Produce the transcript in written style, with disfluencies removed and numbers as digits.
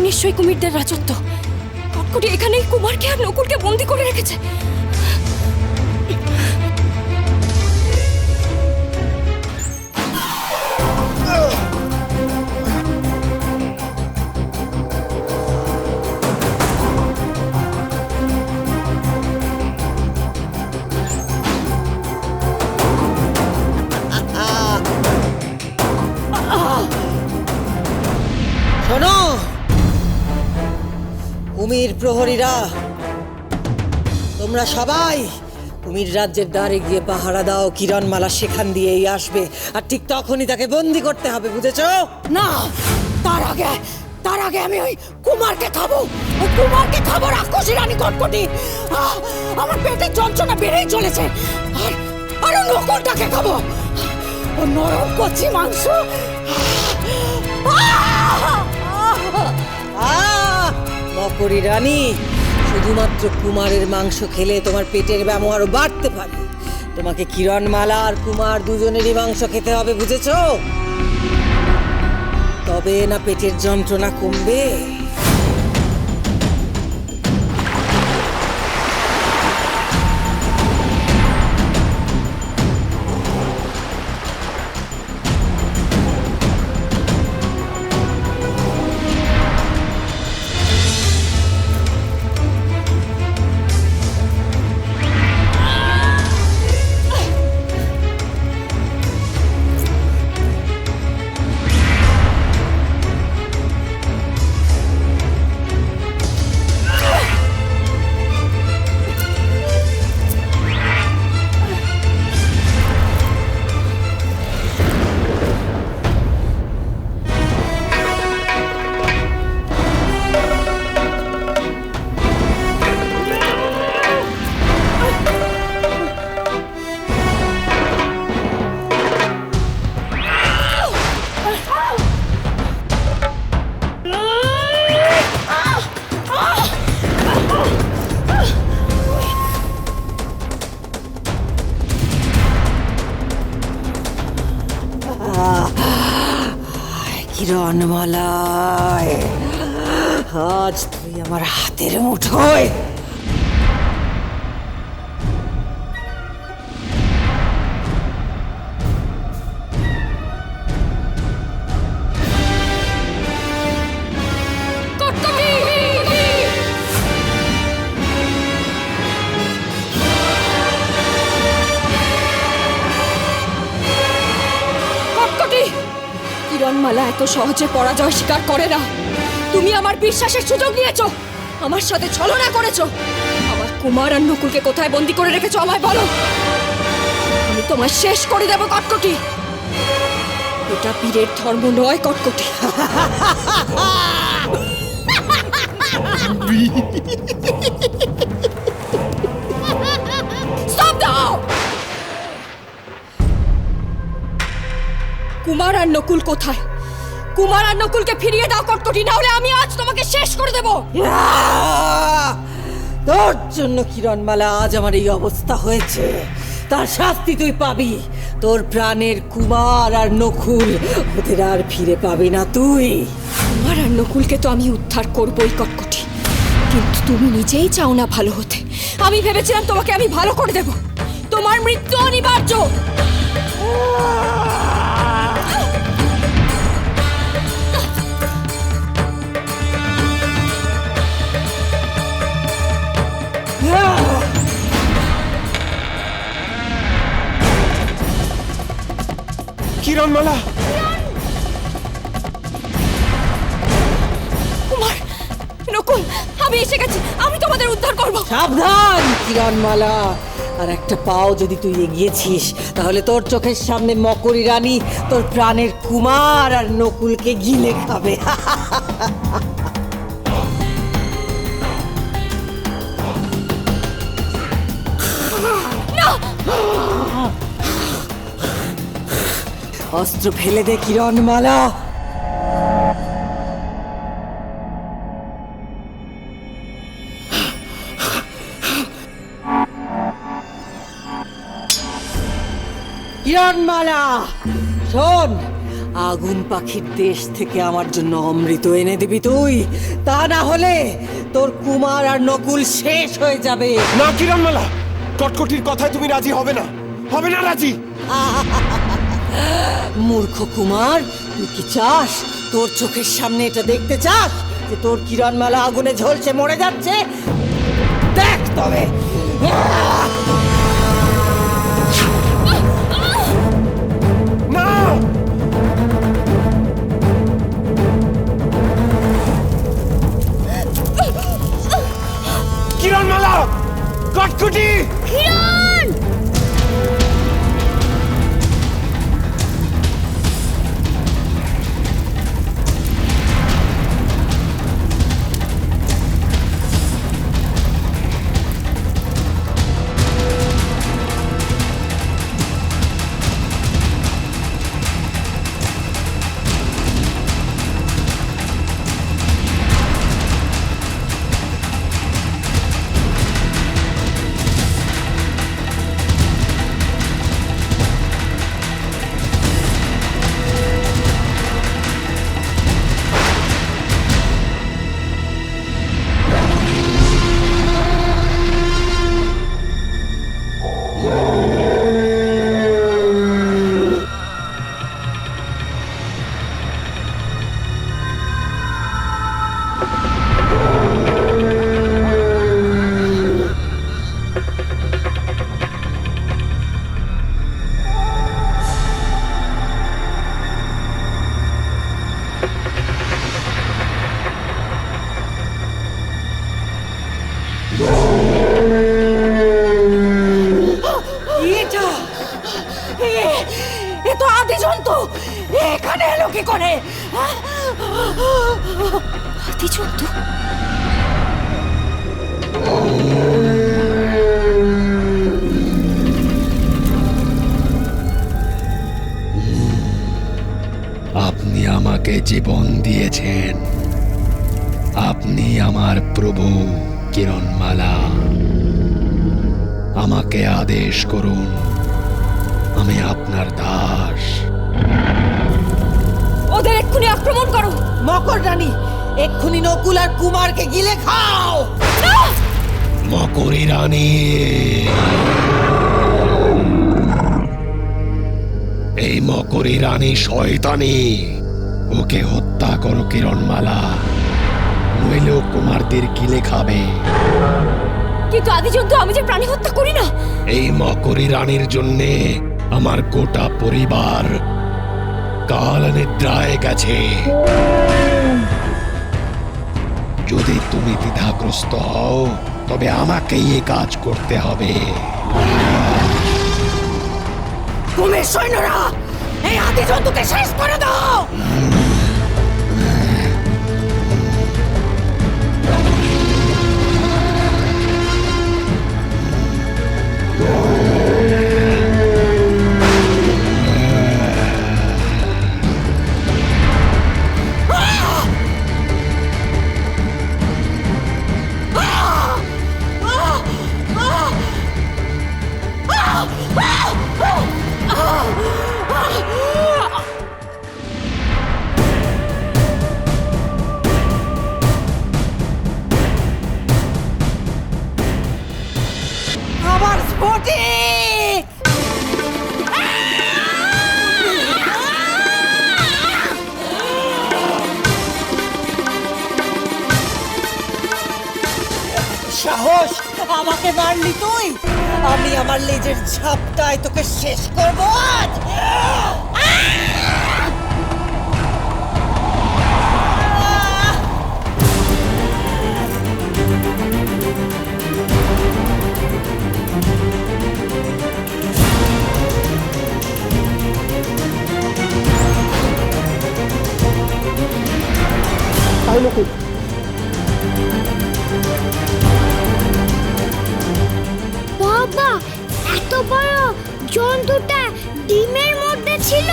নিশ্চয়ই কুমিরদের রাজত্ব। কটকটি এখানেই কুমারকে আর নকুলকে বন্দি করে রেখেছে। শোনো কুমির প্রহরীরা, তোমরা সবাই কুমির রাজ্যের দ্বারে গিয়ে পাহারা দাও। কিরণমালা সেখান দিয়েই আসবে, আর ঠিক তখনই তাকে বন্দি করতে হবে, বুঝেছো? না, তার আগে আমি ওই কুমারকে খাবো। ওই কুমারকে খাবো, রাক্ষসী রানী কটকটি। আমার পেটের যন্ত্রণা বেড়েই চলেছে। আর ওই নকুলটাকে খাবো, ও নরম কচি মাংস। মকরী রানী, শুধুমাত্র কুমারের মাংস খেলে তোমার পেটের ব্যামো আরো বাড়তে পারে। তোমাকে কিরণমালা আর কুমার দুজনেরই মাংস খেতে হবে, বুঝেছো? তবে না পেটের যন্ত্রণা কমবে। কিরণমালা, আজ তুই আমার হাতের মুঠোয়। কিরণমালা এত সহজে পরাজয় স্বীকার করে না। তুমি আমার বিশ্বাসের সুযোগ নিয়েছো, আমার সাথে ছলনা করেছো। আমার কুমার আর নকুলকে কোথায় বন্দি করে রেখেছো আমায় বলো। আমি তোমায় শেষ করে দেব কটকটি। এটা বীরের ধর্ম নয় কটকটি। Stop দাও। কুমার আর নকুল কোথায়? কুমার আর নকুলকে ফিরিয়ে দাও কটকটি, না হলে আমি আজ তোমাকে শেষ করে দেব। তোর জন্য কিরণমালা আজ আমার এই অবস্থা হয়েছে, তার শাস্তি তুই পাবি। তোর প্রাণের কুমার আর নকুল ওদের আর ফিরে পাবি না তুই। কুমার আর নকুলকে তো আমি উদ্ধার করবই কটকটি, কিন্তু তুমি নিজেই চাও না ভালো হতে। আমি ভেবেছিলাম তোমাকে আমি ভালো করে দেব। তোমার মৃত্যু অনিবার্য। কিরণমালা, কুমার, নকুল, আমি এসে গেছি। আমি তোমাদের উদ্ধার করব। সাবধান কিরণমালা, আর একটা পাও যদি তুই এগিয়েছিস তাহলে তোর চোখের সামনে মকরী রানী তোর প্রাণের কুমার আর নকুলকে গিলে খাবে। অস্ত্র ফেলে দে কিরণমালা। কিরণমালা শোন, আগুন পাখির দেশ থেকে আমার জন্য অমৃত এনে দিবি তুই। তা না হলে তোর কুমার আর নকুল শেষ হয়ে যাবে। না কিরণমালা, কটকটির কথায় তুমি রাজি হবে না, হবে না রাজি। মূর্খ কুমার, তুই কি চাস তোর চোখের সামনে এটা দেখতে চাস যে তোর কিরণমালা আগুনে ঝলসে মরে যাচ্ছে? দেখ তবে। না, কিরণমালা, কটকটি। এটা এ তো আদি জন্তু, এখানে এলো কি করে? হাতি জন্তু? আপনি আমাকে জীবন দিয়েছেন, আপনি আমার প্রভু কিরণমালা। আমাকে আদেশ করুন, আমি আপনার দাস। ওদের এক্ষুনি আক্রমণ করো। মকর রানী, এক্ষুনি নকুল আর কুমারকে গিলে খাও। মকরী রানী, এই মকরী রানী শয়তানি, ওকে হত্যা করো কিরণমালা, নইলেও কুমারদের গিলে খাবে। কিন্তু আদি জন্তু, আমি যে প্রাণী হত্যা করি না। এই মকরী রানীর জন্যে আমার গোটা পরিবার কাল নিদ্রায় গেছে। যদি তুমি দ্বিধাগ্রস্ত হও, তবে আমাকেই এ কাজ করতে হবে। কুমির সৈন্যরা, এই আদি জন্তুকে শেষ করে দাও। আমার স্ফটিক! সাহস, আমাকে মারলি তুই? আমি আমার লেজের ঝাপটায় তোকে শেষ করবো আজ। বাবা, এত বড় জন্তুটা ডিমের মধ্যে ছিল।